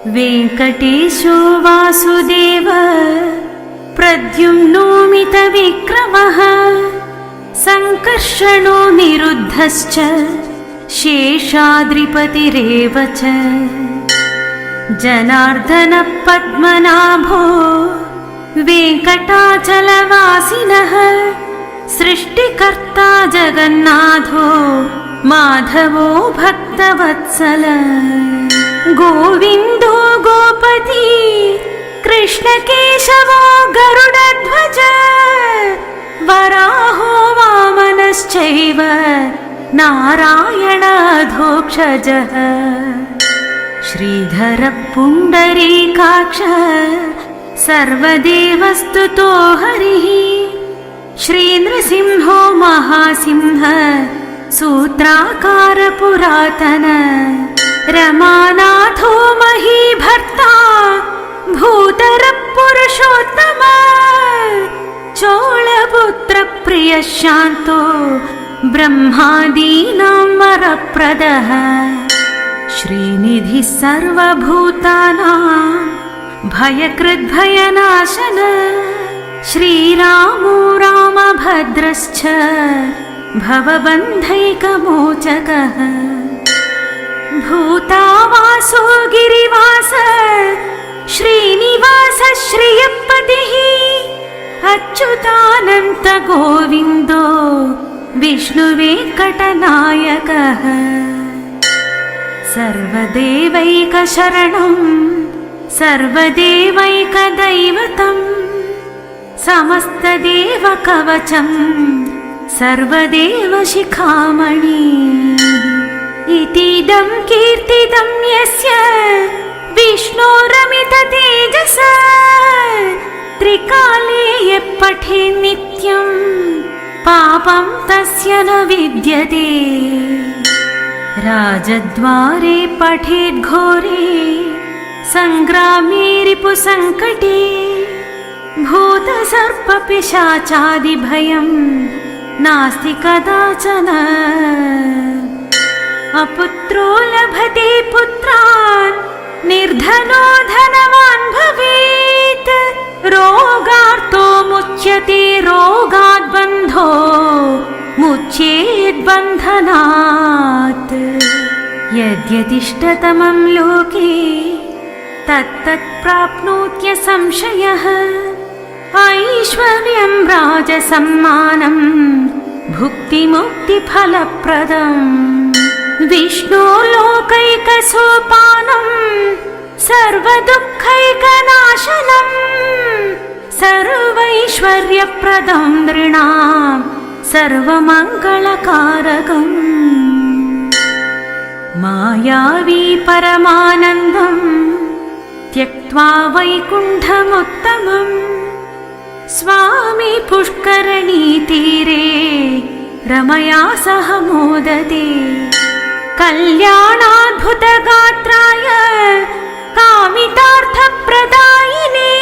वेङ्कटेशो वासुदेव प्रद्युम्नोमितविक्रमः सङ्कर्षणो निरुद्धश्च शेषाद्रिपतिरेव च जनार्दनः पद्मनाभो वेङ्कटाचलवासिनः सृष्टिकर्ता जगन्नाथो माधवो भक्तवत्सल गोविन्दो गोपति कृष्णकेशवो गरुडध्वज वराहो वामनश्चैव नारायणाधोक्षजः श्रीधरः पुण्डरीकाक्ष सर्वदेवस्तुतो हरिः श्रीनृसिंहो महासिंह सूत्राकार पुरातन रमानाथो महीभर्ता भूतरः पुरुषोत्तम चोळपुत्र प्रियः शान्तो ब्रह्मादीनां वरप्रदः श्रीनिधिः सर्वभूतानां भयकृद्भयनाशन श्रीरामो रामभद्रश्च भवबन्धैकमोचकः भूतावासो गिरिवास श्रीनिवास श्रियःपतिः अच्युतानन्त गोविन्दो विष्णुवेङ्कटनायकः सर्वदेवैकशरणं सर्वदेवैकदैवतं समस्तदेवकवचं सर्वदेवशिखामणि इतीदं कीर्तितं यस्य विष्णोरमिततेजसा त्रिकाले यः पठेत् नित्यं पापं तस्य न विद्यते राजद्वारे पठेत् घोरे सङ्ग्रामे रिपुसङ्कटे भूतसर्पपिशाचादिभयं नास्ति कदाचन अपुत्रो लभते पुत्रान् निर्धनो धनवान् भवेत् रोगार्तो मुच्यते रोगात् बन्धो मुच्येत् बन्धनात् यद्यदिष्टतमं लोके तत्तत् प्राप्नोत्य संशयः ऐश्वर्यं राजसम्मानं भुक्तिमुक्तिफलप्रदम् विष्णो लोकैकसोपानं सर्वदुःखैकनाशनं सर्वैश्वर्यप्रदं नृणां सर्वमङ्गलकारकम् मायावी परमानन्दं त्यक्त्वा वैकुण्ठमुत्तमम् स्वामी पुष्करणीतीरे रमया सह मोदते कल्याणाद्भुतगात्राय कामितार्थप्रदायिने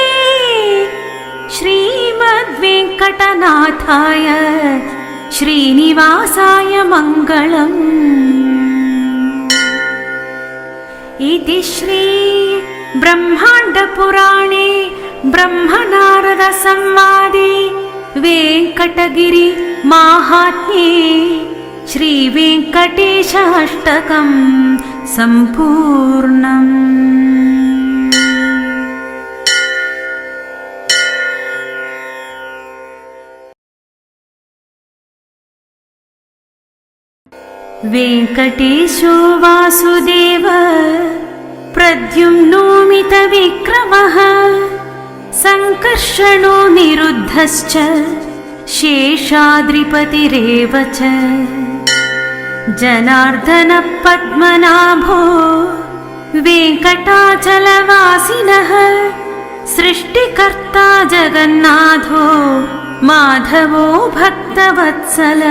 श्रीमद्वेङ्कटनाथाय श्रीनिवासाय मङ्गलम् इति श्री ब्रह्माण्डपुराणे ब्रह्मनारदसंवादे वेङ्कटगिरि माहात्म्ये श्रीवेङ्कटेश अष्टकं सम्पूर्णम्। वेङ्कटेशो वासुदेव प्रद्युम्नोमितविक्रमः सङ्कर्षणो निरुद्धश्च शेषाद्रिपतिरेव च जनार्दनः पद्मनाभो वेङ्कटाचलवासिनः सृष्टिकर्ता जगन्नाथो माधवो भक्तवत्सल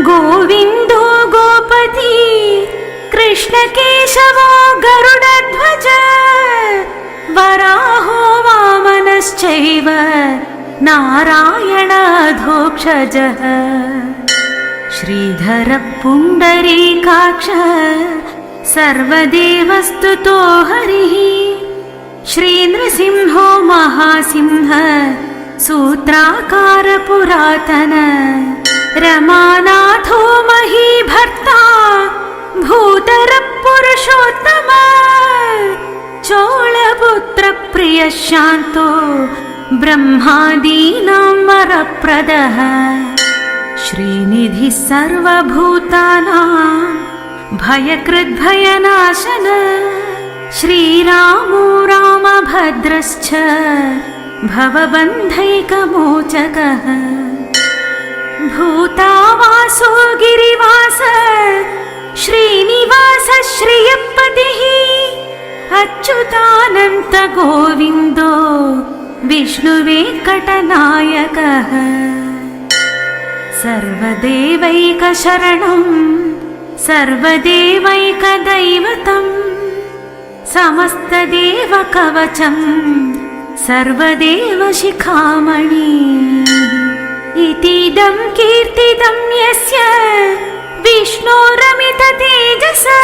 गोविन्दो गोपति कृष्णकेशवो गरुडध्वज वराहो वामनश्चैव नारायणाधोक्षजः श्रीधरः पुण्डरीकाक्ष सर्वदेवस्तुतो हरिः श्रीनृसिंहो महासिंह सूत्राकार पुरातन रमानाथो महीभर्ता भूतरः पुरुषोत्तम चोळपुत्र प्रियः शान्तो ब्रह्मादीनां वरप्रदः श्रीनिधिः सर्वभूतानां भयकृद्भयनाशन श्रीरामो रामभद्रश्च भवबन्धैकमोचकः भूतावासो गिरिवास श्रीनिवास श्रियःपतिः अच्युतानन्त गोविन्दो विष्णुवेङ्कटनायकः सर्वदेवैकशरणं सर्वदेवैकदैवतं समस्तदेवकवचं सर्वदेवशिखामणि इतीदं कीर्तितं यस्य विष्णोरमिततेजसा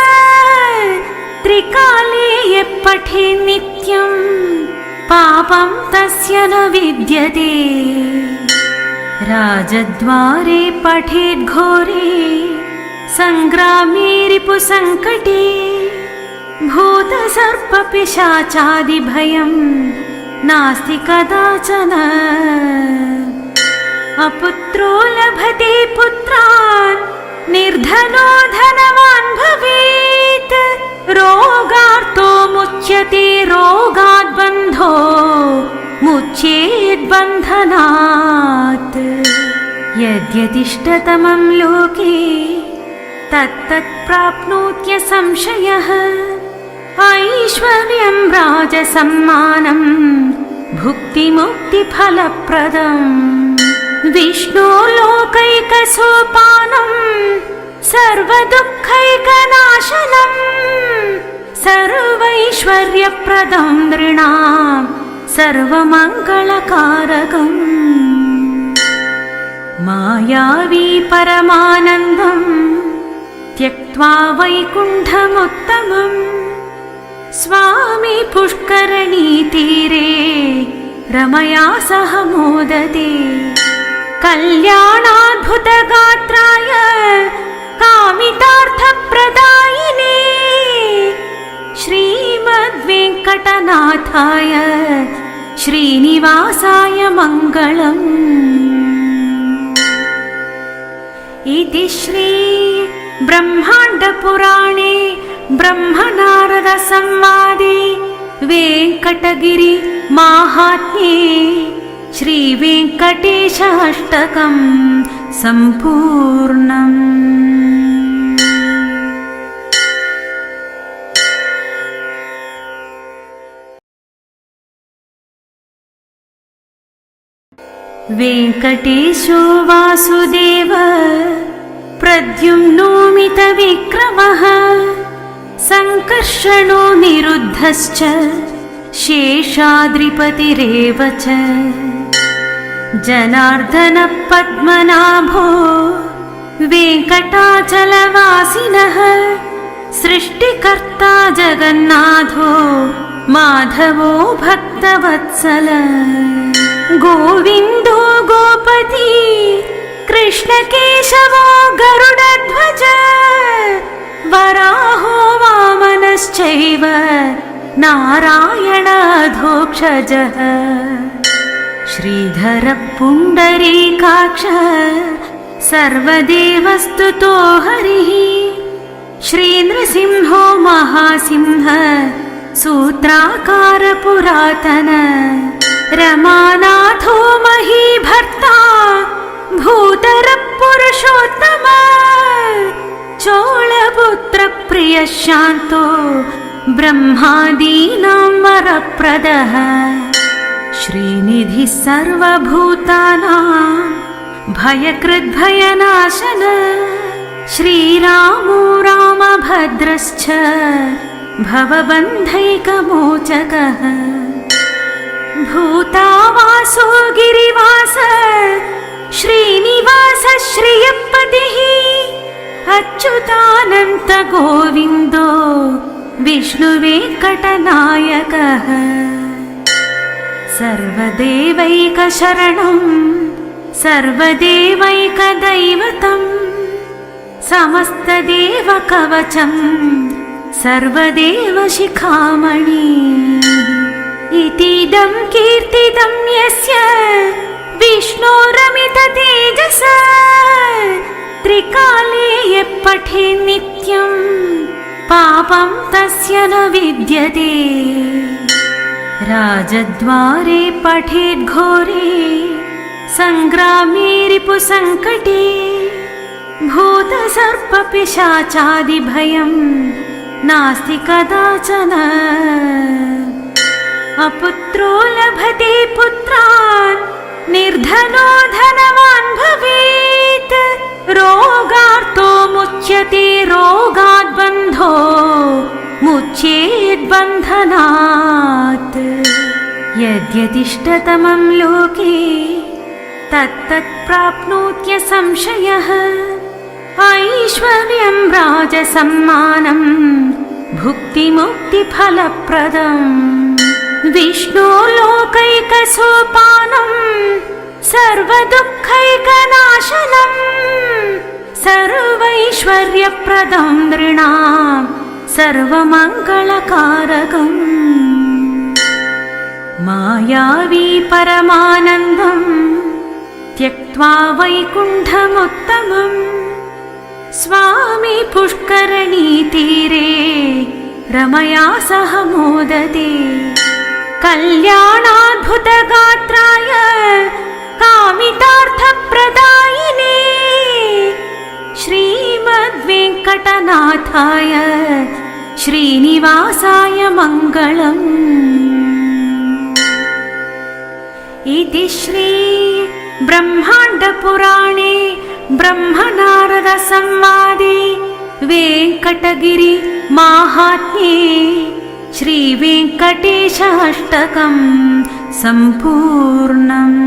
त्रिकाले यः पठेत् नित्यं पापं तस्य न विद्यते राजद्वारे पठेत् घोरे सङ्ग्रामे रिपुसङ्कटे भूतसर्पपिशाचादिभयं नास्ति कदाचन अपुत्रो लभते पुत्रान् निर्धनो धनवान् भवेत् रोगार्तो मुच्यते रोगात् बन्धो मुच्येत् बन्धनात् यद्यदिष्टतमं लोके तत्तत् प्राप्नोत्य संशयः ऐश्वर्यं राजसम्मानं भुक्तिमुक्तिफलप्रदम् विष्णो लोकैकसोपानं सर्वदुःखैकनाशनं सर्वैश्वर्यप्रदं नृणां सर्वमङ्गलकारकम् मायावी परमानन्दं त्यक्त्वा वैकुण्ठमुत्तमम् स्वामी पुष्करणीतीरे रमया सह मोदते कल्याणाद्भुतगात्राय कामितार्थप्रदायिने श्रीमद्वेङ्कटनाथाय श्रीनिवासाय मङ्गलम् इति श्री ब्रह्माण्डपुराणे ब्रह्मनारदसंवादे वेङ्कटगिरि माहात्म्ये श्रीवेङ्कटेश अष्टकं सम्पूर्णम्। वेङ्कटेशो वासुदेव प्रद्युम्नोमितविक्रमः सङ्कर्षणो निरुद्धश्च शेषाद्रिपतिरेव च जनार्दनः पद्मनाभो वेङ्कटाचलवासिनः सृष्टिकर्ता जगन्नाथो माधवो भक्तवत्सल गोविन्दो गोपति कृष्णकेशवो गरुडध्वज वराहो वामनश्चैव नारायणाधोक्षजः श्रीधरः पुण्डरीकाक्ष सर्वदेवस्तुतो हरिः श्रीनृसिंहो महासिंह सूत्राकार पुरातन रमानाथो महीभर्ता भूतरः पुरुषोत्तम चोळपुत्र प्रियः शान्तो ब्रह्मादीनां वरप्रदः श्रीनिधिः सर्वभूतानां भयकृद्भयनाशन श्रीरामो रामभद्रश्च भवबन्धैकमोचकः भूतावासो गिरिवास श्रीनिवास श्रियःपतिः अच्युतानन्त गोविन्दो विष्णुवेङ्कटनायकः सर्वदेवैकशरणं सर्वदेवैकदैवतं समस्तदेवकवचं सर्वदेवशिखामणि इतीदं कीर्तितं यस्य विष्णोरमिततेजसा त्रिकाले यः पठेत् नित्यं पापं तस्य न विद्यते राजद्वारे पठेत् घोरे सङ्ग्रामे रिपुसङ्कटे भूतसर्पपिशाचादिभयं नास्ति कदाचन अपुत्रो लभते पुत्रान् निर्धनो धनवान् भवेत् रोगार्तो मुच्यते रोगात् बन्धो मुच्येत् बन्धनात् यद्यदिष्टतमं लोके तत्तत् प्राप्नोत्य संशयः ऐश्वर्यं राजसम्मानं भुक्तिमुक्तिफलप्रदम् विष्णो लोकैकसोपानं सर्वदुःखैकनाशनं सर्वैश्वर्यप्रदं नृणां सर्वमङ्गलकारकम् मायावी परमानन्दं त्यक्त्वा वैकुण्ठमुत्तमम् स्वामी पुष्करणीतीरे रमया सह मोदते कल्याणाद्भुतगात्राय कामितार्थप्रदायिने श्रीमद्वेङ्कटनाथाय श्रीनिवासाय मङ्गलम् इति श्री ब्रह्माण्डपुराणे ब्रह्मनारदसंवादे वेङ्कटगिरि माहात्म्ये श्रीवेङ्कटेश अष्टकं सम्पूर्णम्।